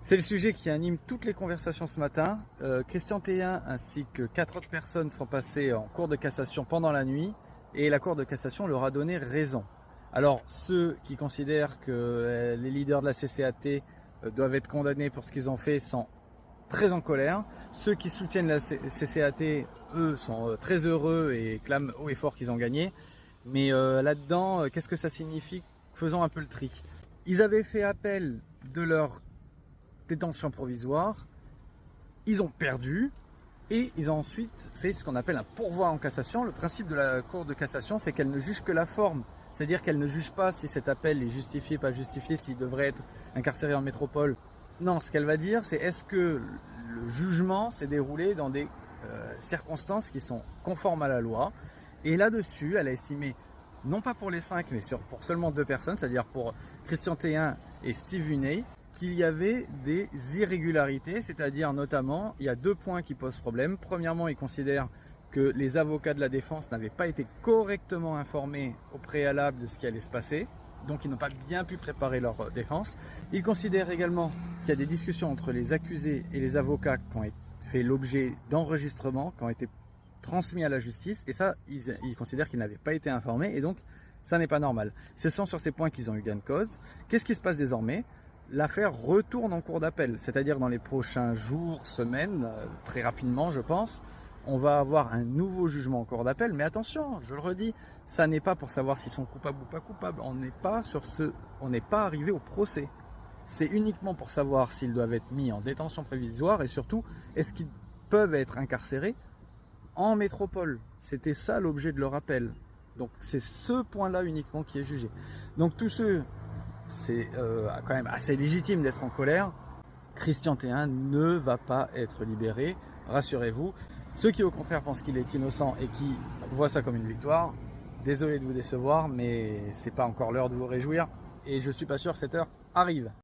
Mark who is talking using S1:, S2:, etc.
S1: C'est le sujet qui anime toutes les conversations ce matin. Christian Théin ainsi que 4 autres personnes sont passées en cour de cassation pendant la nuit et la cour de cassation leur a donné raison. Alors ceux qui considèrent que les leaders de la CCAT doivent être condamnés pour ce qu'ils ont fait sont très en colère. Ceux qui soutiennent la CCAT, eux, sont très heureux et clament haut et fort qu'ils ont gagné. Mais là-dedans, qu'est-ce que ça signifie? Faisons un peu le tri. Ils avaient fait appel de leur détention provisoire, ils ont perdu et ils ont ensuite fait ce qu'on appelle un pourvoi en cassation. Le principe de la Cour de cassation, c'est qu'elle ne juge que la forme, c'est-à-dire qu'elle ne juge pas si cet appel est justifié, pas justifié, s'il devrait être incarcéré en métropole. Non, ce qu'elle va dire, c'est est-ce que le jugement s'est déroulé dans des circonstances qui sont conformes à la loi. Et là-dessus, elle a estimé, non pas pour les 5, mais pour seulement 2 personnes, c'est-à-dire pour Christian Théin et Steve Huney, qu'il y avait des irrégularités, c'est-à-dire notamment, il y a 2 points qui posent problème. Premièrement, ils considèrent que les avocats de la défense n'avaient pas été correctement informés au préalable de ce qui allait se passer, donc ils n'ont pas bien pu préparer leur défense. Ils considèrent également qu'il y a des discussions entre les accusés et les avocats qui ont fait l'objet d'enregistrements, qui ont été transmis à la justice, et ça, ils considèrent qu'ils n'avaient pas été informés, et donc ça n'est pas normal. Ce sont sur ces points qu'ils ont eu gain de cause. Qu'est-ce qui se passe désormais? L'affaire retourne en cour d'appel, c'est-à-dire dans les prochains jours, semaines, très rapidement je pense, on va avoir un nouveau jugement en cour d'appel. Mais attention, je le redis, ça n'est pas pour savoir s'ils sont coupables ou pas coupables, on n'est pas arrivé au procès. C'est uniquement pour savoir s'ils doivent être mis en détention provisoire et surtout, est-ce qu'ils peuvent être incarcérés en métropole. C'était ça l'objet de leur appel. Donc c'est ce point-là uniquement qui est jugé. Donc tous ceux, c'est quand même assez légitime d'être en colère. Christian Théin ne va pas être libéré, rassurez-vous. Ceux qui au contraire pensent qu'il est innocent et qui voient ça comme une victoire, désolé de vous décevoir, mais c'est pas encore l'heure de vous réjouir et je suis pas sûr que cette heure arrive.